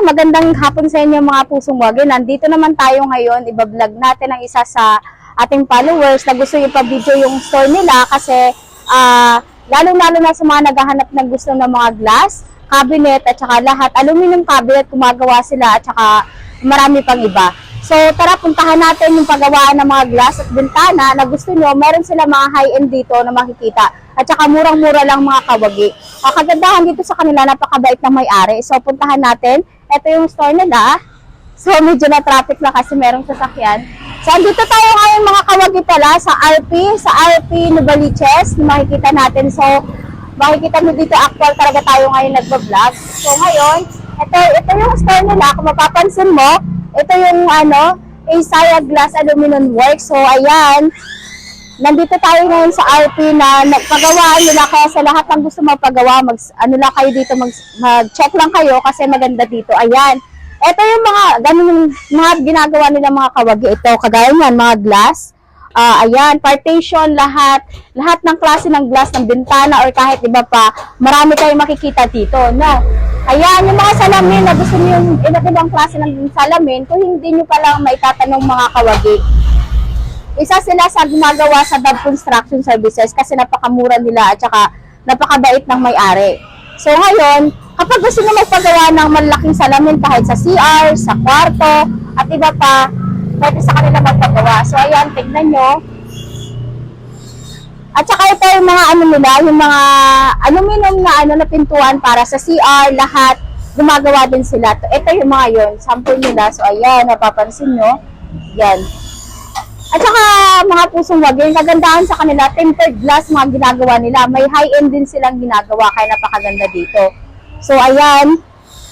magandang hapon sa inyo mga pusong wagi. Nandito naman tayo ngayon, ibablog natin ang isa sa ating followers na gusto ipabidyo yung store nila kasi lalo-lalo na sa mga naghahanap ng gusto ng mga glass, cabinet at saka lahat, aluminum cabinet, gumagawa sila at saka marami pang iba. So tara, puntahan natin yung paggawaan ng mga glass at bintana na gusto nyo. Meron sila mga high-end dito na makikita. At saka murang-mura lang mga kawagi. Kagandahan dito sa kanila, napakabait ng may-ari. So puntahan natin. Ito yung store nila. So medyo na traffic na kasi merong sasakyan. So andito tayo ngayon mga kawagi pala sa RP Novaliches. Makikita natin. So makikita nyo dito, actual talaga tayo ngayon nagbablog. So ngayon, ito yung store nila. Kung mapapansin mo, ito yung Isaya Glass Aluminum Works. So ayan, nandito tayo ngayon sa RP na nagpagawaan nila, kaya sa lahat ng gusto magpagawa, lang kayo dito, mag-check lang kayo kasi maganda dito. Ayan, ito yung mga ganun mga ginagawa nila mga kawagi. Ito, kagaya niyan, mga glass. Ayan, partition, lahat ng klase ng glass, ng bintana or kahit iba pa, marami kayong makikita dito, no? Ayan, yung mga salamin na gusto niyo yung iba't-ibang klase ng salamin, kung hindi niyo pa lang maitatanong mga kawagi, isa sila sa gumagawa sa Dab Construction Services kasi napakamura nila at saka napakabait ng may-ari. So ngayon, kapag gusto niyo magpagawa ng malaking salamin kahit sa CR, sa kwarto, at iba pa, pwede sa kanila magpagawa. So ayan, tignan nyo. At saka ito yung mga nila, yung mga aluminum na pintuan para sa CR, lahat, gumagawa din sila. Ito yung mga yon, sample nila. So ayan, napapansin nyo. Yan. At saka mga pusong wagi, yung kagandahan sa kanila, tempered glass mga ginagawa nila. May high-end din silang ginagawa, kaya napakaganda dito. So ayan,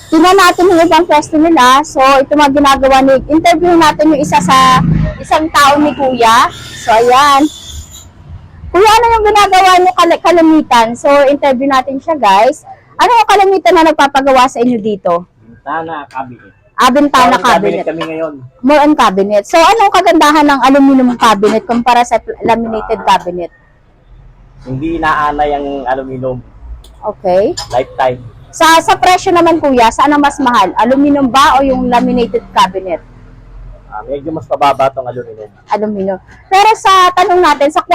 tingnan natin yung ibang pwesto nila. So ito mga ginagawa ni, interview natin yung isang tao ni Kuya. So ayan. Kuya, ano yung ginagawa niyo kalamitan? So interview natin siya, guys. Ano yung kalamitan na nagpapagawa sa inyo dito? Bintana, cabinet. Bintana cabinet. Kami ngayon. More on cabinet. So anong kagandahan ng aluminum cabinet kumpara sa laminated cabinet? Hindi naanay ang aluminum. Okay. Lifetime. Sa presyo naman kuya, saan ang mas mahal? Aluminum ba o yung laminated cabinet? Medyo mas pababa itong aluminum. Aluminum. Pero sa tanong natin, sa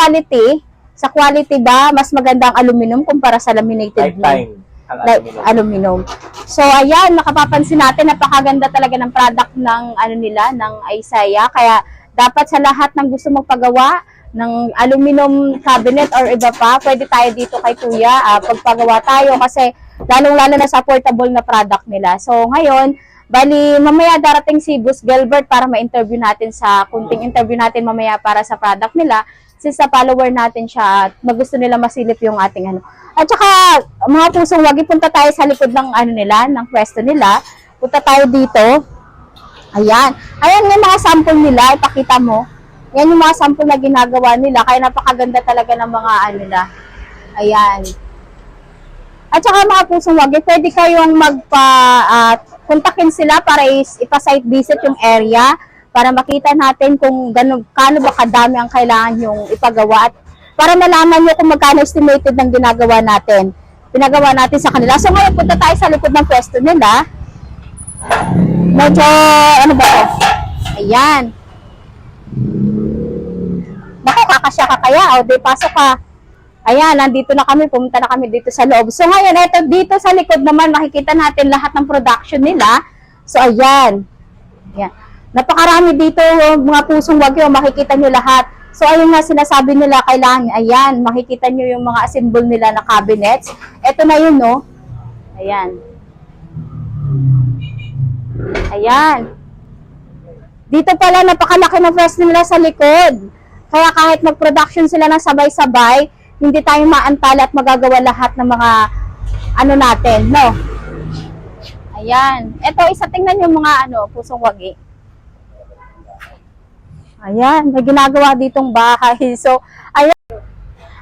quality ba, mas maganda ang aluminum kumpara sa laminated? Lifetime ang aluminum. So ayan, nakapapansin natin, napakaganda talaga ng product ng ng Isaya. Kaya dapat sa lahat ng gusto magpagawa ng aluminum cabinet or iba pa, pwede tayo dito kay Kuya, pagpagawa tayo kasi lalong-lalo na sa affordable na product nila. So ngayon, bali mamaya darating si Boss Gilbert para ma-interview natin kunting interview natin mamaya para sa product nila. Since sa follower natin siya at gusto nila masilip yung ating At saka, mga pusong wagi, punta tayo sa likod ng ng pwesto nila. Punta tayo dito. Ayan. Ayan yung mga sample nila, ipakita mo. Yan yung mga sample na ginagawa nila, kaya napakaganda talaga ng mga nila. Ayan. At saka mga pusong wagi, pwede kayong kontakin sila para ipa-site visit yung area para makita natin kung kano ba kadami ang kailangan yung ipagawa at para malaman nyo kung magkano estimated ng pinagawa natin sa kanila. So ngayon punta tayo sa likod ng pwesto nila. Medyo, ba ito? Ayan. Naku, kakasya ka kaya? O, di, pasok ka. Ayan, nandito na kami, pumunta na kami dito sa loob. So ngayon, eto dito sa likod naman, makikita natin lahat ng production nila. So ayan. Ayan. Napakarami dito, mga pusong wagi, makikita nyo lahat. So ayun nga sinasabi nila, kailangan, ayan, makikita nyo yung mga assemble nila na cabinets. Ito na yun, no? Ayan. Ayan. Dito pala, napakalaki ng pwesto nila sa likod. Kaya kahit mag-production sila ng sabay-sabay, hindi tayo maantala at magagawa lahat ng mga natin, no? Ayan. Ito, tingnan yung mga pusong wagi. Ayan, may ginagawa ditong bahay. So, ayan.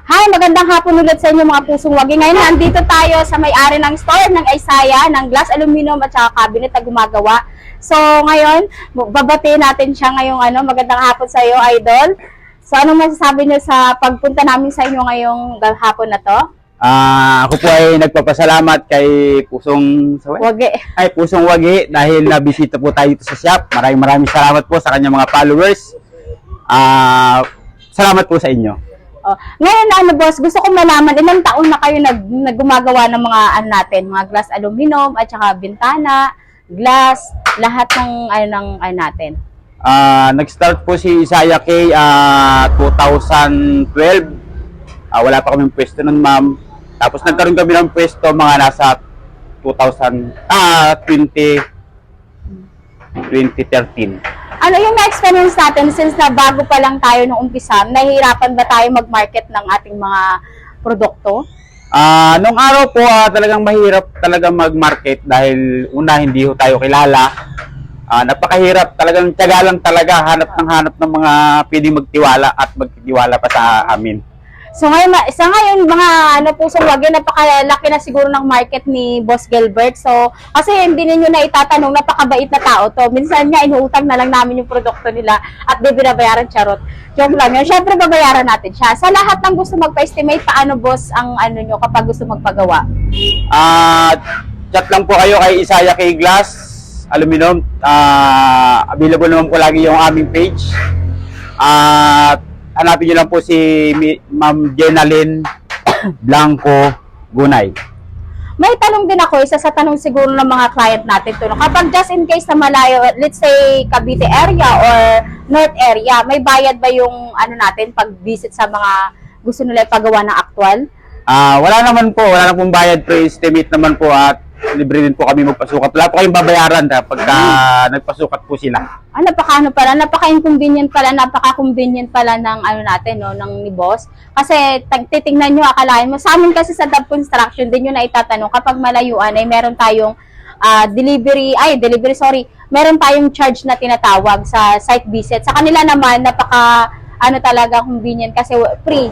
Hi, magandang hapon ulit sa inyo mga pusong wagi. Ngayon, nandito tayo sa may-ari ng store ng Isaya, ng glass, aluminum at saka cabinet na gumagawa. So, ngayon, babatiin natin siya ngayong magandang hapon sa iyo, Idol. So, anong masasabi niyo sa pagpunta namin sa inyo ngayong hapon na to? Ako po ay nagpapasalamat kay Wage. Pusong Wagi dahil nabisita po tayo dito sa shop. Maraming salamat po sa kanyang mga followers. Salamat po sa inyo. Oh. Ngayon, boss, gusto kong malaman, ilang taon na kayo naggumagawa ng mga natin, mga glass aluminum, at saka bintana, glass, lahat ng natin. Nag-start po si Isaya K 2012. Wala pa kaming pwesto nun, ma'am. Tapos nagkaroon kami ng pwesto mga nasa 2013. Ano yung na-experience natin since na bago pa lang tayo nung umpisa, nahihirapan ba tayo mag-market ng ating mga produkto? Nung araw po, talagang mahirap talagang mag-market dahil una, hindi ho tayo kilala. Napakahirap, talagang tiyaga lang talaga, hanap ng mga pwedeng magtiwala at magtitiwala pa sa amin. So ngayon mga Pusong Wagi, napakalaki na siguro ng market ni Boss Gilbert. So kasi hindi ninyo na itatanong, napakabait na tao to. Minsan nga inuutang na lang namin yung produkto nila at di binabayaran, charot. Joke lang yun. Syempre babayaran natin siya. Sa lahat ng gusto magpa-estimate, paano boss ang nyo kapag gusto magpagawa? Chat lang po kayo kay Isaya K Glass Aluminum. Available naman po lagi yung aming page. Hanapin nyo lang po si Ma'am Jenalyn Blanco Gunay. May tanong din ako, isa sa tanong siguro ng mga client natin to. Kapag just in case na malayo, let's say Cavite area or North area, may bayad ba yung natin pag-visit sa mga gusto nila ipagawa ng actual? Wala naman po, wala na pong bayad, pre-estimate naman po at libre din po kami magpasukat. Wala po kayong babayaran pagka nagpasukat po sila. Napaka-inconvenient pala ng natin, no, ng ni boss. Kasi titingnan nyo, akalain mo, sa amin kasi sa Dab Construction, din nyo na itatanong, kapag malayuan ay meron tayong meron tayong charge na tinatawag sa site visit. Sa kanila naman, talaga convenient kasi free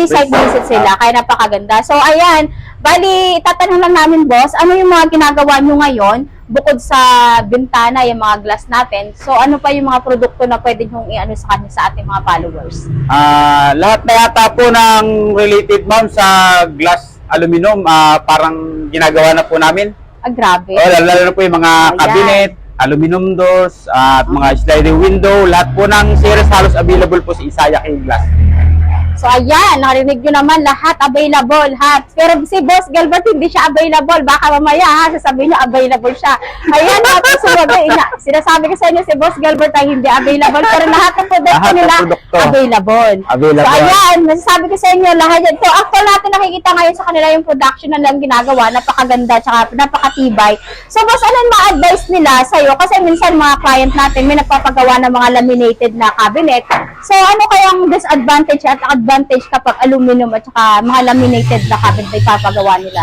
site visit sila, kaya napakaganda. So, ayan, bali, itatanong lang namin, boss, ano yung mga ginagawa nyo ngayon, bukod sa bintana, yung mga glass natin, so ano pa yung mga produkto na pwede nyo sa ating mga followers? Lahat na yata po ng related, ma'am, sa glass aluminum, parang ginagawa na po namin. Grabe. Lalo na po yung mga cabinet, aluminum doors, at mga sliding window, lahat po ng series halos available po sa Isaya K Glass. So ayan, narinig nyo naman, lahat available, Pero si Boss Gilbert hindi siya available. Baka mamaya sasabihin nyo available siya. Ayan, sinasabi ko sa inyo si Boss Gilbert ay hindi available. Pero lahat ng produkto nila available. So ayan, nasasabi ko sa inyo lahat yan. So actual natin nakikita ngayon sa kanila yung production na lang ginagawa. Napakaganda, tsaka napakatibay. So boss, ano yung ma-advise nila sa'yo? Kasi minsan mga client natin may nagpapagawa ng mga laminated na cabinet. So ano kayang disadvantage at advantage kapag aluminum at saka mga laminated na cabinet na ipapagawa nila?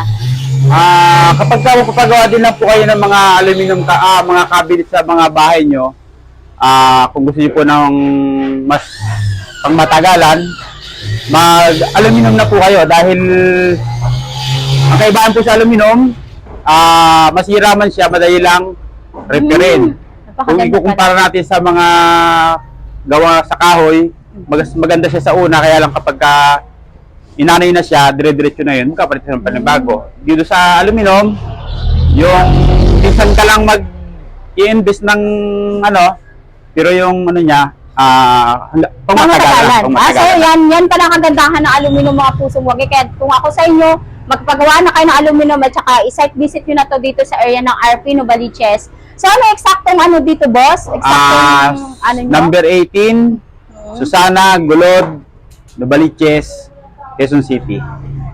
Kapag magpapagawa din lang po kayo ng mga aluminum mga cabinet sa mga bahay nyo, kung gusto niyo po ng mas pangmatagalan, mag-aluminum na po kayo dahil ang kaibahan po sa aluminum, masira man siya, madali lang reparin. Kung ikukumpara natin sa mga gawa sa kahoy, maganda siya sa una, kaya lang kapag inanay na siya, dire-diretso na yun, kapalit ng panibago. Dito sa aluminum, yung minsan ka lang mag-i-invest ng pero yung niya, pangmatagalan. So yan pala kagandahan ng aluminum, mga Pusong Wagi. Kaya kung ako sa inyo, magpagawa na kayo ng aluminum at saka i-site visit nyo na to dito sa area ng RP Novaliches. So ano eksaktong dito, boss? Eksaktong number 18, Susana, Gulod, Novaliches, Quezon City.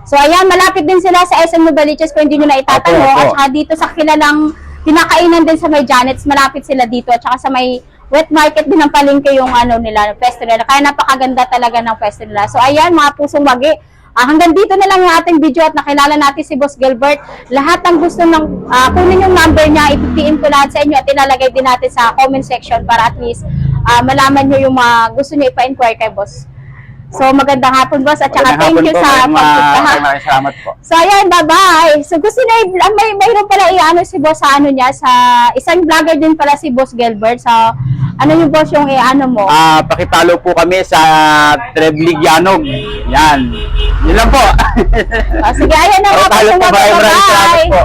So ayan, malapit din sila sa SM Novaliches kung hindi nyo na itatanong. At saka dito sa kilalang pinakainan din sa may Janets, malapit sila dito. At saka sa may wet market din ng palengke yung nila, pwesto nila. Kaya napakaganda talaga ng pwesto nila. So ayan, mga Pusong Wagi, hanggang dito na lang yung ating video at nakilala natin si Boss Gilbert. Lahat ng gusto kunin yung number niya, ipipiin ko lahat sa inyo at ilalagay din natin sa comment section para at least malaman nyo yung mga gusto nyo ipa-inquire kay boss. So magandang hapon, boss, at saka thank you sa pagpunta. Salamat po. So ayan, bye-bye. So gusto niya, mayroon pala si boss sa sa isang vlogger din pala si Boss Gilbert. So Ano yung boss yung ano mo? Pakitalo po kami sa Trebligianog. Yan. Yun lang po. Sige, ayan na mga Talo pusong po ba? wago. Maraming salamat Bye! po.